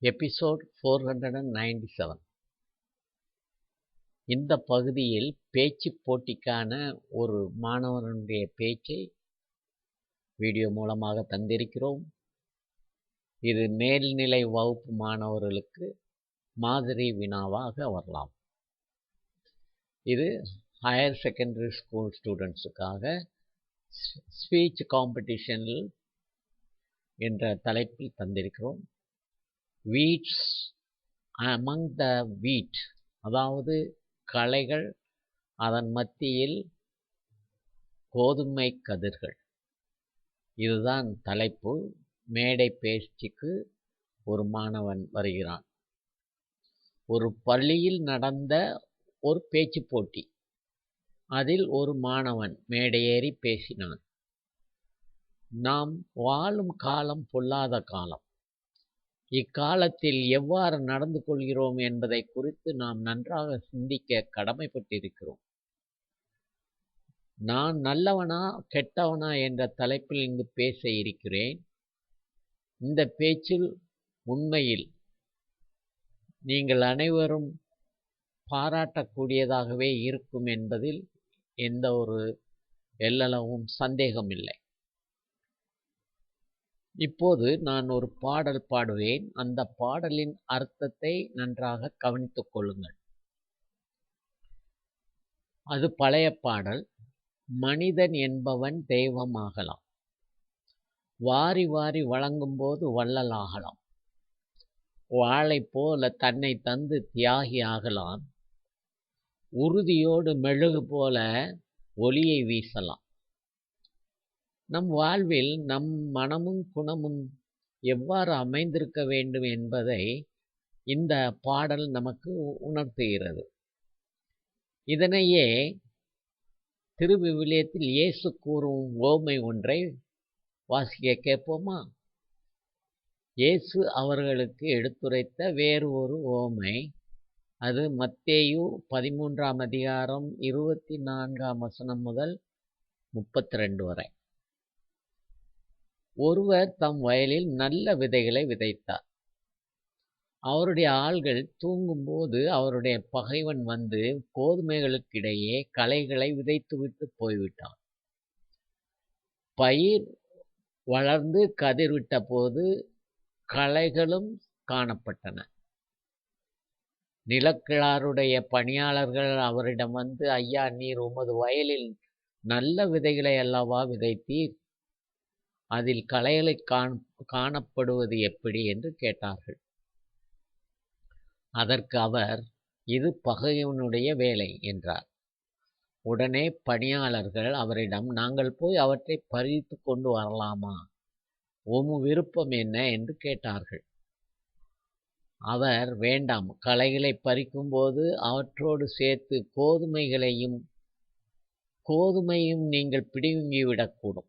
Episode 497. இந்த பகுதியில் பேச்சுப் போட்டிக்கான ஒரு மாணவனுடைய பேச்சை வீடியோ மூலமாக தந்திருக்கிறோம். இது மேல்நிலை வகுப்பு மாணவர்களுக்கு மாதிரி வினாவாக வரலாம். இது ஹையர் செகண்டரி ஸ்கூல் ஸ்டூடெண்ட்ஸுக்காக ஸ்பீச் காம்படிஷனில் என்ற தலைப்பில் தந்திருக்கிறோம். வீட்ஸ் among the wheat, அதாவது களைகள், அதன் மத்தியில் கோதுமை கதிர்கள். இதுதான் தலைப்பு. மேடை பேச்சுக்கு ஒரு மாணவன் வருகிறான். ஒரு பள்ளியில் நடந்த ஒரு பேச்சு போட்டி. அதில் ஒரு மாணவன் மேடையேறி பேசினான். நாம் வாழும் காலம் பொல்லாத காலம். இக்காலத்தில் எவ்வாறு நடந்து கொள்கிறோம் என்பதை குறித்து நாம் நன்றாக சிந்திக்க கடமைப்பட்டிருக்கிறோம். நான் நல்லவனா கெட்டவனா என்ற தலைப்பில் இங்கு பேச இருக்கிறேன். இந்த பேச்சில் உண்மையில் நீங்கள் அனைவரும் பாராட்டக்கூடியதாகவே இருக்கும் என்பதில் எந்த ஒரு எல்லளவும் சந்தேகமில்லை. இப்போது நான் ஒரு பாடல் பாடுவேன். அந்த பாடலின் அர்த்தத்தை நன்றாக கவனித்துக் கொள்ளுங்கள். அது பழைய பாடல். மனிதன் என்பவன் தெய்வமாகலாம். வாரி வாரி வழங்கும்போது வள்ளலாகலாம். வாளை போல தன்னை தந்து தியாகி ஆகலாம். உறுதியோடு மெழுகு போல ஒளியை வீசலாம். நம் வாழ்வில் நம் மனமும் குணமும் எவ்வாறு அமைந்திருக்க வேண்டும் என்பதை இந்த பாடல் நமக்கு உணர்த்துகிறது. இதனையே திருவிவிலியத்தில் இயேசு கூறும் உவமை ஒன்றை வாசிக்க கேட்போமா? இயேசு அவர்களுக்கு எடுத்துரைத்த வேறு ஒரு உவமை. அது மத்தேயு 13ஆம் அதிகாரம் 24ஆம் வசனம் முதல் 32 வரை. ஒருவர் தம் வயலில் நல்ல விதைகளை விதைத்தார். அவருடைய ஆள்கள் தூங்கும்போது அவருடைய பகைவன் வந்து கோதுமைகளுக்கிடையே களைகளை விதைத்துவிட்டு போய்விட்டான். பயிர் வளர்ந்து கதிர்விட்ட போது களைகளும் காணப்பட்டன. நிலக்கிழாருடைய பணியாளர்கள் அவரிடம் வந்து, ஐயா, நீர் உமது வயலில் நல்ல விதைகளை அல்லவா விதைத்தீர், அதில் களைகளை காணப்படுவது எப்படி என்று கேட்டார்கள். அதற்கு அவர், இது பகைவனுடைய வேலை என்றார். உடனே பணியாளர்கள் அவரிடம், நாங்கள் போய் அவற்றை பறித்து கொண்டு வரலாமா, உம் விருப்பம் என்ன என்று கேட்டார்கள். அவர், வேண்டாம், களைகளை பறிக்கும்போது அவற்றோடு சேர்த்து கோதுமையும் நீங்கள் பிடுங்கிவிடக்கூடும்.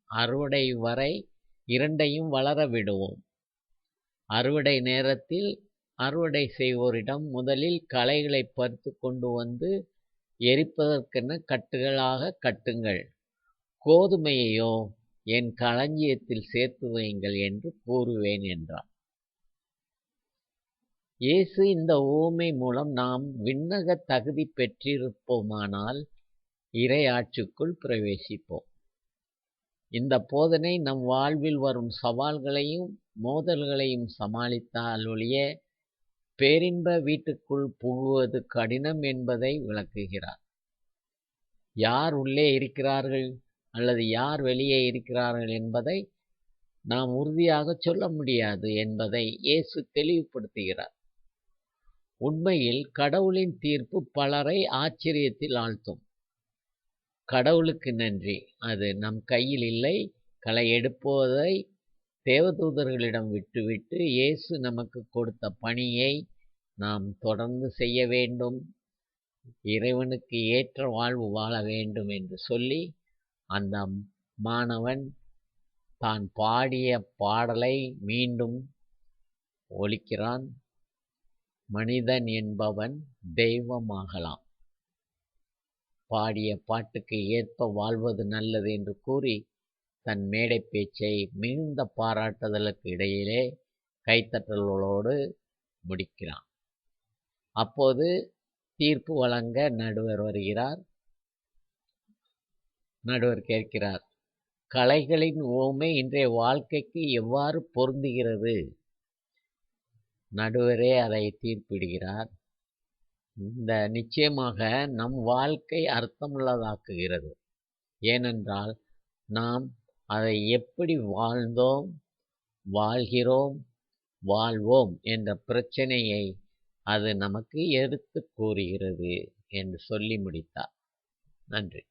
அறுவடை வரை இரண்டையும் வளர விடுவோம். அறுவடை நேரத்தில் அறுவடை செய்வோரிடம் முதலில் களைகளை பறித்து கொண்டு வந்து எரிப்பதற்கென கட்டுகளாக கட்டுங்கள், கோதுமையையோ என் களஞ்சியத்தில் சேர்த்து வையுங்கள் என்று கூறுவேன் என்றார். இயேசு இந்த உவமை மூலம் நாம் விண்ணக தகுதி பெற்றிருப்போமானால் இறை ஆட்சிக்குள் பிரவேசிப்போம். இந்த போதனை நம் வாழ்வில் வரும் சவால்களையும் மோதல்களையும் சமாளித்தால் ஒழிய பேரின்ப வீட்டுக்குள் புகுவது கடினம் என்பதை விளக்குகிறார். யார் உள்ளே இருக்கிறார்கள் அல்லது யார் வெளியே இருக்கிறார்கள் என்பதை நாம் உறுதியாக சொல்ல முடியாது என்பதை இயேசு தெளிவுபடுத்துகிறார். உண்மையில் கடவுளின் தீர்ப்பு பலரை ஆச்சரியத்தில் ஆழ்த்தும். கடவுளுக்கு நன்றி, அது நம் கையில் இல்லை. களை எடுப்பதை தேவதூதர்களிடம் விட்டுவிட்டு இயேசு நமக்கு கொடுத்த பணியை நாம் தொடர்ந்து செய்ய வேண்டும், இறைவனுக்கு ஏற்ற வாழ்வு வாழ வேண்டும் என்று சொல்லி அந்த மாணவன் தான் பாடிய பாடலை மீண்டும் ஒலிக்கிறான். மனிதன் என்பவன் தெய்வமாகலாம். பாடிய பாட்டுக்கு ஏற்ப வாழ்வது நல்லது என்று கூறி தன் மேடை பேச்சை மிகுந்த பாராட்டுதலுக்கு இடையிலே கைத்தட்டல்களோடு முடிக்கிறான். அப்போது தீர்ப்பு வழங்க நடுவர் வருகிறார். நடுவர் கேட்கிறார், கலைகளின் உவமை இன்றைய வாழ்க்கைக்கு எவ்வாறு பொருந்துகிறது? நடுவரே அதை தீர்ப்பிடுகிறார். நிச்சயமாக நம் வாழ்க்கை அர்த்தமுள்ளதாக்குகிறது. ஏனென்றால் நாம் அதை எப்படி வாழ்ந்தோம், வாழ்கிறோம், வாழ்வோம் என்ற பிரச்சனையை அது நமக்கு எடுத்து கூறுகிறது என்று சொல்லி முடித்தார். நன்றி.